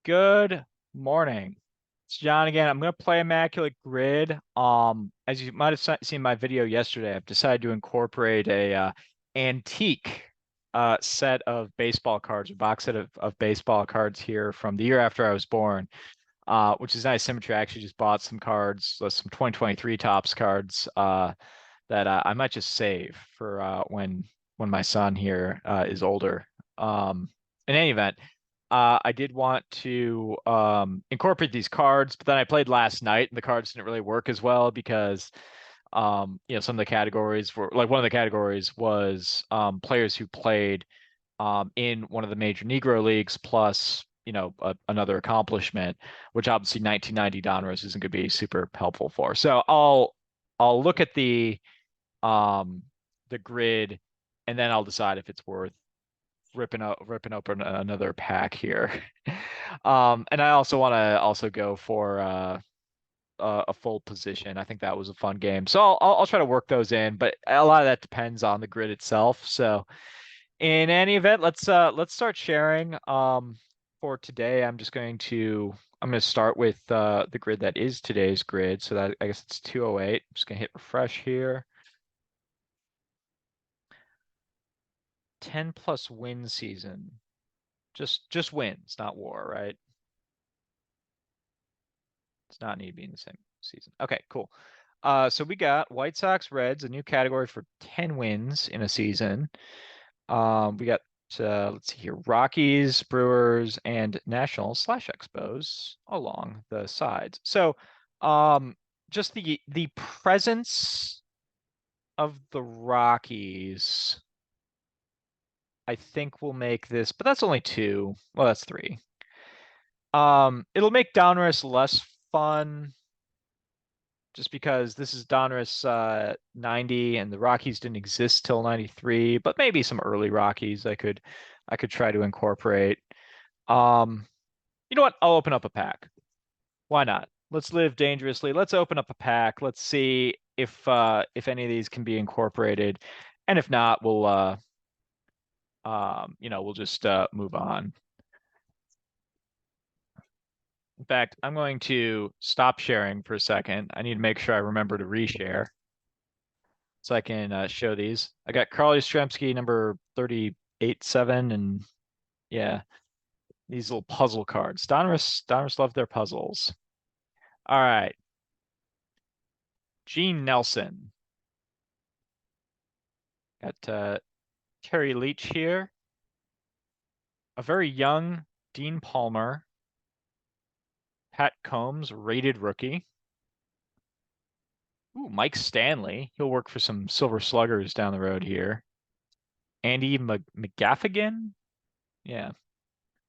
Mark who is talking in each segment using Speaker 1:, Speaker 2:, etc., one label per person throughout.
Speaker 1: Good morning. It's John again. I'm going to play Immaculate Grid. As you might have seen my video yesterday, I've decided to incorporate a antique set of baseball cards, a box set of baseball cards here from the year after I was born, which is nice symmetry. I actually just bought some cards, some 2023 Topps cards that I might just save for when my son here is older. In any event. I did want to incorporate these cards, but then I played last night and the cards didn't really work as well because some of the categories were like one of the categories was players who played in one of the major Negro leagues plus another accomplishment, which obviously 1990 Donruss isn't going to be super helpful for. So I'll look at the grid and then I'll decide if it's worth ripping open another pack here. And I also want to also go for a full position. I think that was a fun game. So I'll try to work those in, but a lot of that depends on the grid itself. So in any event, let's start sharing. For today, I'm going to start with the grid that is today's grid. So that I guess it's 208. I'm just going to hit refresh here. 10 plus win season. Just wins, not war, right? It's not need to be in the same season. Okay, cool. So we got White Sox, Reds, a new category for 10 wins in a season. We got let's see here, Rockies, Brewers, and Nationals / Expos along the sides. So just the presence of the Rockies, I think will make this, but that's only two. Well, that's three. It'll make Donruss less fun just because this is Donruss 90 and the Rockies didn't exist till 93, but maybe some early Rockies I could try to incorporate. You know what? I'll open up a pack. Why not? Let's live dangerously. Let's open up a pack. Let's see if any of these can be incorporated. And if not, we'll just move on. In fact, I'm going to stop sharing for a second. I need to make sure I remember to reshare so I can show these. I got Carl Yastrzemski number 38-7, and yeah, these little puzzle cards. Donruss love their puzzles. All right. Gene Nelson. Got Terry Leach here. A very young Dean Palmer. Pat Combs, rated rookie. Ooh, Mike Stanley. He'll work for some Silver Sluggers down the road here. Andy McGaffigan. Yeah.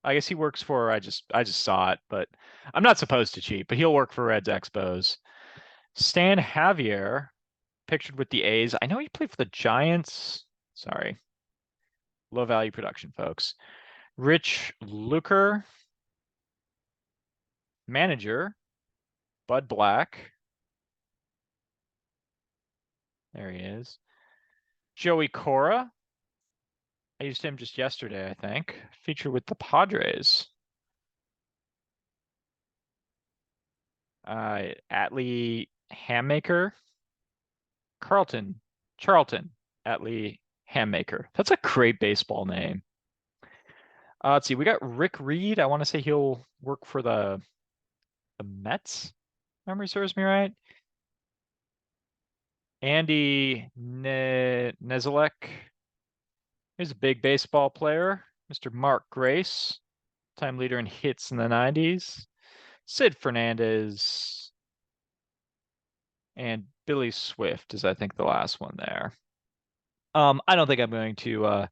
Speaker 1: I guess he works for I just saw it, but I'm not supposed to cheat, but he'll work for Reds Expos. Stan Javier, pictured with the A's. I know he played for the Giants. Sorry. Low value production, folks. Rich Luker, manager, Bud Black. There he is. Joey Cora. I used him just yesterday, I think. Featured with the Padres. Atlee Hammaker. Charlton Atlee Hammaker. That's a great baseball name. Let's see. We got Rick Reed. I want to say he'll work for the Mets. Memory serves me right. Andy Nezalek. Here's a big baseball player. Mr. Mark Grace, time leader in hits in the 90s. Sid Fernandez. And Billy Swift is, I think, the last one there. I don't think I'm going to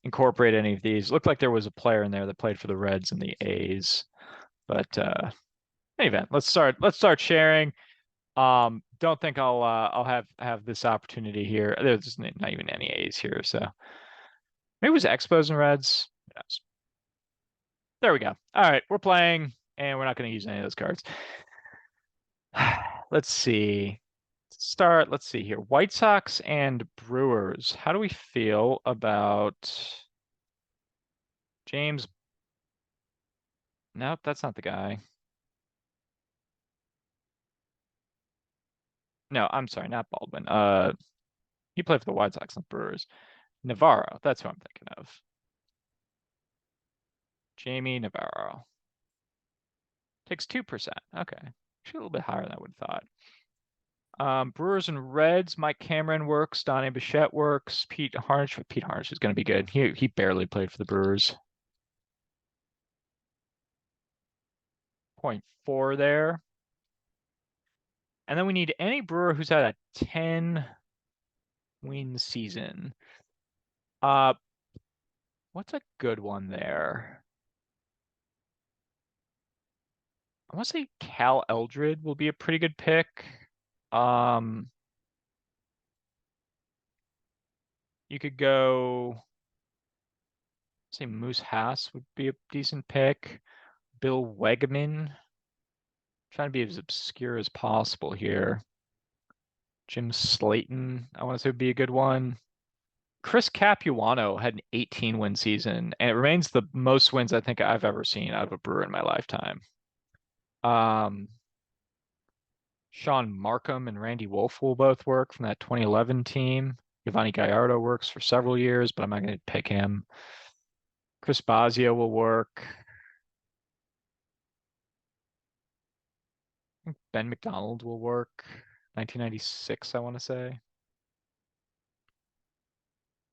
Speaker 1: incorporate any of these. Looked like there was a player in there that played for the Reds and the A's. But anyway, let's start sharing. Don't think I'll have this opportunity here. There's not even any A's here, so maybe it was Expos and Reds. Yes. There we go. All right, we're playing, and we're not going to use any of those cards. Let's see. Let's see here. White Sox and Brewers. How do we feel about James Nope, that's not the guy. No, I'm sorry, not Baldwin. He played for the White Sox and Brewers. Navarro, that's who I'm thinking of. Jamie Navarro. Takes 2%. Okay. Actually a little bit higher than I would have thought. Brewers and Reds, Mike Cameron works, Donnie Bichette works, Pete Harnisch. Pete Harnisch is going to be good. He barely played for the Brewers. 0.4 there. And then we need any Brewer who's had a 10-win season. What's a good one there? I want to say Cal Eldred will be a pretty good pick. Um, you could go, say Moose Haas would be a decent pick. Bill Wegman. Trying to be as obscure as possible here. Jim Slayton, I want to say would be a good one. Chris Capuano had an 18-win season, and it remains the most wins I think I've ever seen out of a Brewer in my lifetime. Um, Sean Markham and Randy Wolf will both work from that 2011 team. Giovanni Gallardo works for several years, but I'm not going to pick him. Chris Bazio will work. Ben McDonald will work. 1996, I want to say.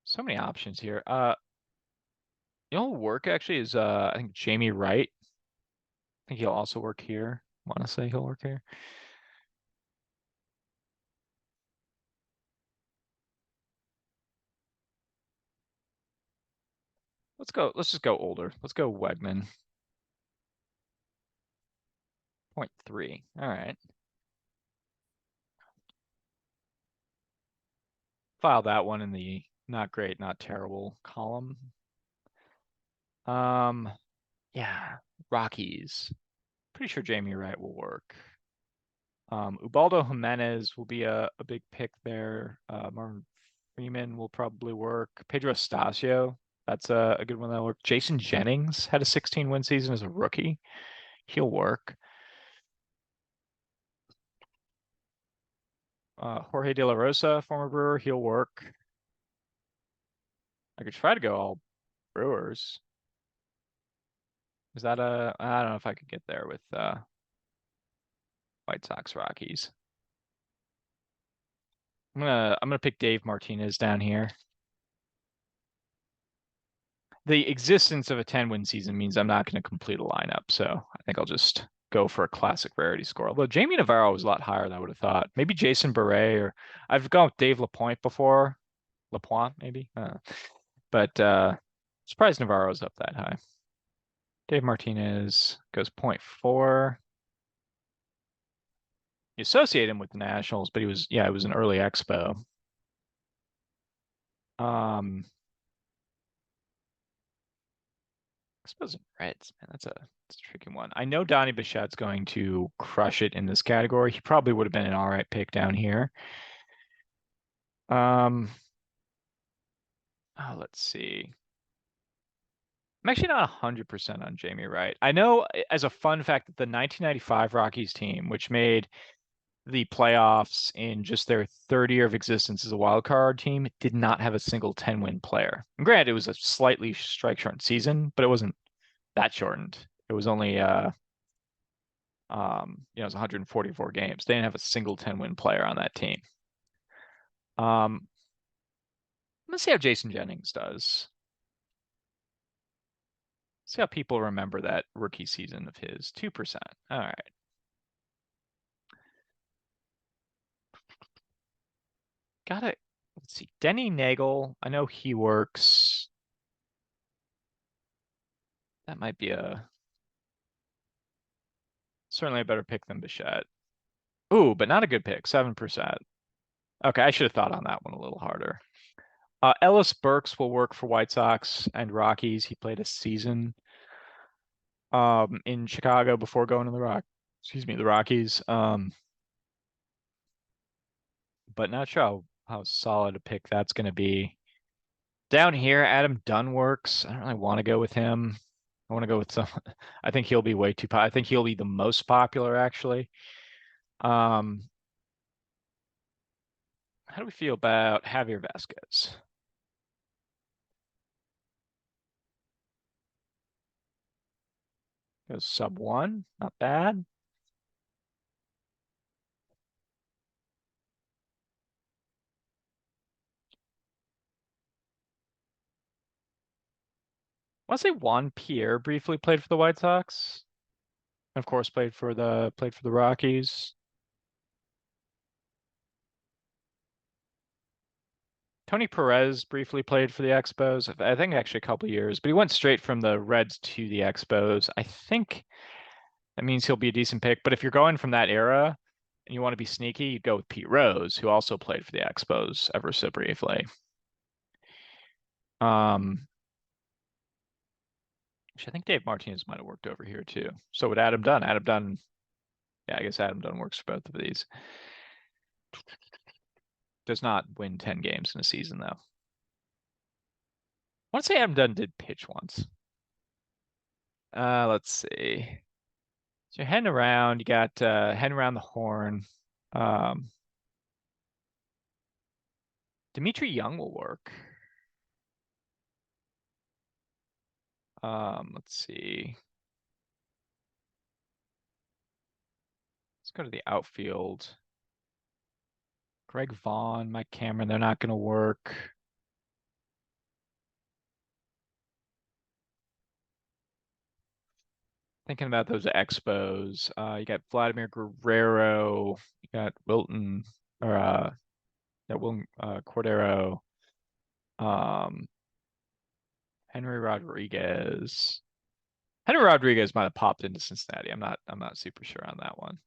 Speaker 1: So many options here. You know, work actually is I think Jamie Wright. I think he'll also work here. I want to say he'll work here. Let's go. Let's just go older. Let's go Wegman. 0.3. All right. File that one in the not great, not terrible column. Yeah, Rockies. Pretty sure Jamie Wright will work. Ubaldo Jimenez will be a big pick there. Marvin Freeman will probably work. Pedro Stasio, that's a good one that'll work. Jason Jennings had a 16-win season as a rookie. He'll work. Jorge De La Rosa, former Brewer, he'll work. I could try to go all Brewers. Is that I don't know if I could get there with White Sox Rockies. I'm gonna pick Dave Martinez down here. The existence of a 10-win season means I'm not going to complete a lineup, so I think I'll just go for a classic rarity score. Although Jamie Navarro was a lot higher than I would have thought. Maybe Jason Beret, or I've gone with Dave Lapointe before. Lapointe, maybe. But surprised Navarro's up that high. Dave Martinez goes 0.4. You associate him with the Nationals, but it was an early expo. Expos and Reds, man, that's a tricky one. I know Donnie Bichette's going to crush it in this category. He probably would have been an all right pick down here. Let's see. I'm actually not 100% on Jamie Wright. I know as a fun fact that the 1995 Rockies team, which made the playoffs in just their third year of existence as a wild card team, did not have a single 10-win player. And granted, it was a slightly strike shortened season, but it wasn't that shortened. It was only it was 144 games. They didn't have a single 10-win player on that team. Let's see how Jason Jennings does. See how people remember that rookie season of his. 2%. All right. Got it. Let's see. Denny Nagel. I know he works. That might be certainly a better pick than Bichette. Ooh, but not a good pick. 7%. Okay, I should have thought on that one a little harder. Ellis Burks will work for White Sox and Rockies. He played a season in Chicago before going to the Rockies. But not sure how solid a pick that's going to be. Down here, Adam Dunn works. I don't really want to go with him. I want to go with some. I think he'll be way too. I think he'll be the most popular actually. Um, how do we feel about Javier Vasquez? Goes sub one, not bad. I want to say Juan Pierre briefly played for the White Sox. Of course, played for the Rockies. Tony Perez briefly played for the Expos. I think actually a couple years, but he went straight from the Reds to the Expos. I think that means he'll be a decent pick. But if you're going from that era and you want to be sneaky, you go with Pete Rose, who also played for the Expos ever so briefly. Um, which I think Dave Martinez might have worked over here too. So would Adam Dunn. Adam Dunn, yeah, I guess Adam Dunn works for both of these. Does not win 10 games in a season though. I want to say Adam Dunn did pitch once. Let's see. So you're heading around, you got heading around the horn. Um, Dimitri Young will work. Let's see. Let's go to the outfield. Greg Vaughn, Mike Cameron, they're not going to work. Thinking about those Expos, you got Vladimir Guerrero, you got Wilton, or yeah, Wilton Cordero, um, Henry Rodriguez. Henry Rodriguez might have popped into Cincinnati. I'm not super sure on that one.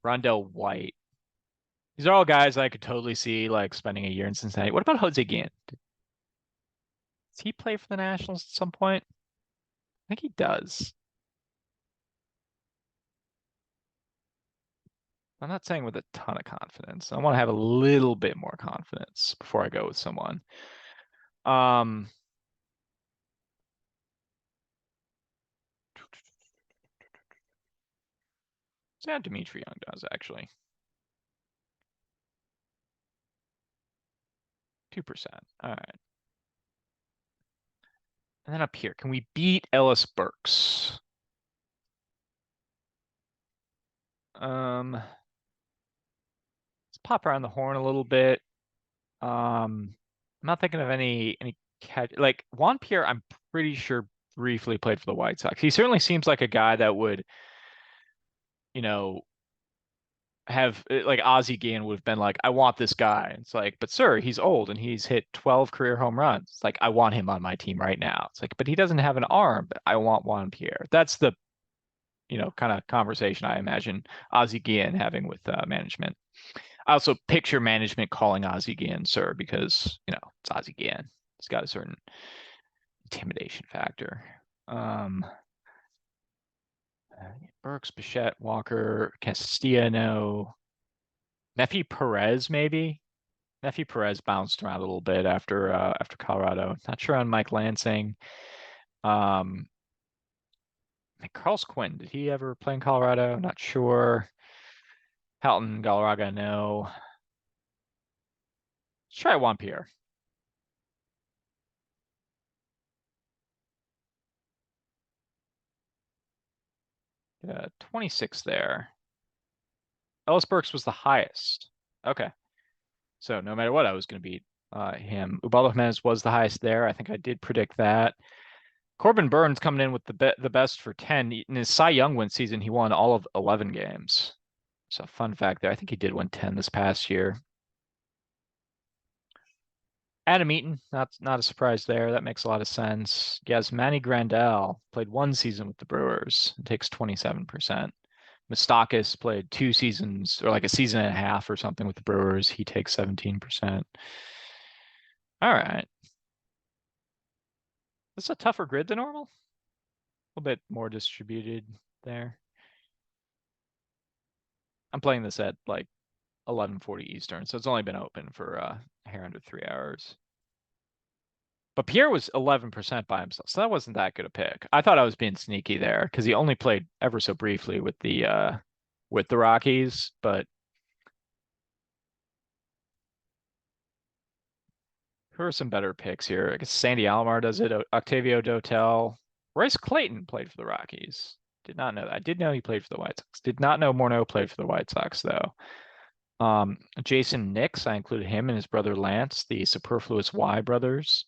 Speaker 1: Rondell White. These are all guys I could totally see like spending a year in Cincinnati. What about Jose Gant? Does he play for the Nationals at some point? I think he does. I'm not saying with a ton of confidence. I want to have a little bit more confidence before I go with someone. Um, yeah, Dimitri Young does actually. 2%. All right. And then up here, can we beat Ellis Burks? Let's pop around the horn a little bit. I'm not thinking of any catch like Juan Pierre, I'm pretty sure briefly played for the White Sox. He certainly seems like a guy that would, you know, have like Ozzie Guillen would have been like, I want this guy. It's like, but sir, he's old and he's hit 12 career home runs. It's like, I want him on my team right now. It's like, but he doesn't have an arm, but I want Juan Pierre. That's the, kind of conversation I imagine Ozzie Guillen having with management. I also picture management calling Ozzie Guillen sir because, it's Ozzie Guillen. He's got a certain intimidation factor. Um, Burks, Bichette, Walker, Castilla, no. Nephi Perez, maybe. Nephi Perez bounced around a little bit after Colorado. Not sure on Mike Lansing. Um, Carlos Quinn, did he ever play in Colorado? Not sure. Halton Galarraga, no. Let's try Juan Pierre. 26 there. Ellis Burks was the highest. Okay. So no matter what, I was going to beat him. Ubaldo Jimenez was the highest there. I think I did predict that. Corbin Burns coming in with the best for 10. In his Cy Young win season, he won all of 11 games. So fun fact there. I think he did win 10 this past year. Adam Eaton, not a surprise there. That makes a lot of sense. Manny Grandal played one season with the Brewers. It takes 27%. Moustakas played 2 seasons or like a season and a half or something with the Brewers. He takes 17%. All right. This is a tougher grid than normal. A little bit more distributed there. I'm playing this at like 11:40 Eastern, so it's only been open for a hair under 3 hours. But Pierre was 11% by himself, so that wasn't that good a pick. I thought I was being sneaky there because he only played ever so briefly with the Rockies, but who are some better picks here? I guess Sandy Alomar does it. Octavio Dotel. Royce Clayton played for the Rockies. Did not know that. I did know he played for the White Sox. Did not know Morneau played for the White Sox, though. Jason Nix, I included him and his brother Lance, the superfluous Y brothers.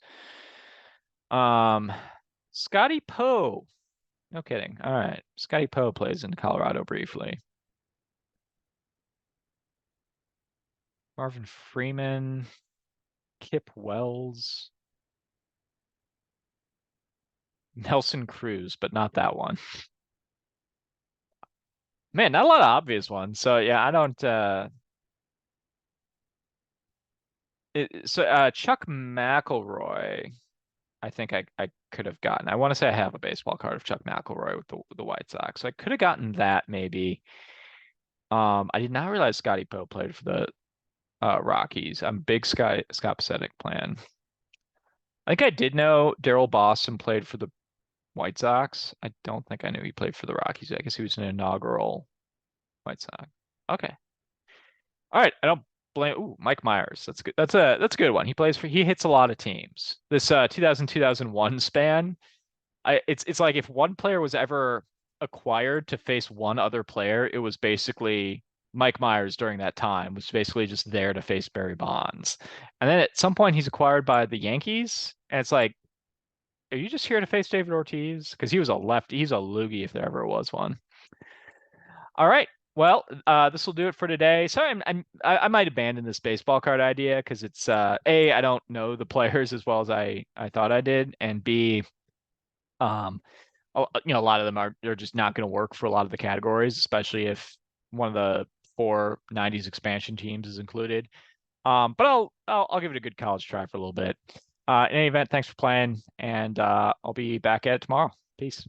Speaker 1: Um, Scotty Poe. No kidding. All right. Scotty Poe plays in Colorado briefly. Marvin Freeman, Kip Wells, Nelson Cruz, but not that one. Man, not a lot of obvious ones. So yeah, I don't Chuck McElroy, I think I could have gotten. I want to say I have a baseball card of Chuck McElroy with the White Sox. So I could have gotten that maybe. I did not realize Scotty Poe played for the Rockies. I'm a big Scott Pacenic plan. I think I did know Daryl Boston played for the White Sox. I don't think I knew he played for the Rockies. I guess he was an inaugural White Sox. Okay. All right. I don't blame. Ooh, Mike Myers. That's good. That's a good one. He hits a lot of teams. This 2000-2001 span. It's like if one player was ever acquired to face one other player, it was basically Mike Myers during that time was basically just there to face Barry Bonds. And then at some point he's acquired by the Yankees, and it's like, are you just here to face David Ortiz? Because he was a lefty. He's a loogie if there ever was one. All right. Well, this will do it for today. Sorry, I might abandon this baseball card idea because it's A, I don't know the players as well as I thought I did, and B, um, a lot of them they're just not going to work for a lot of the categories, especially if one of the four '90s expansion teams is included. But I'll give it a good college try for a little bit. In any event, thanks for playing, and I'll be back at it tomorrow. Peace.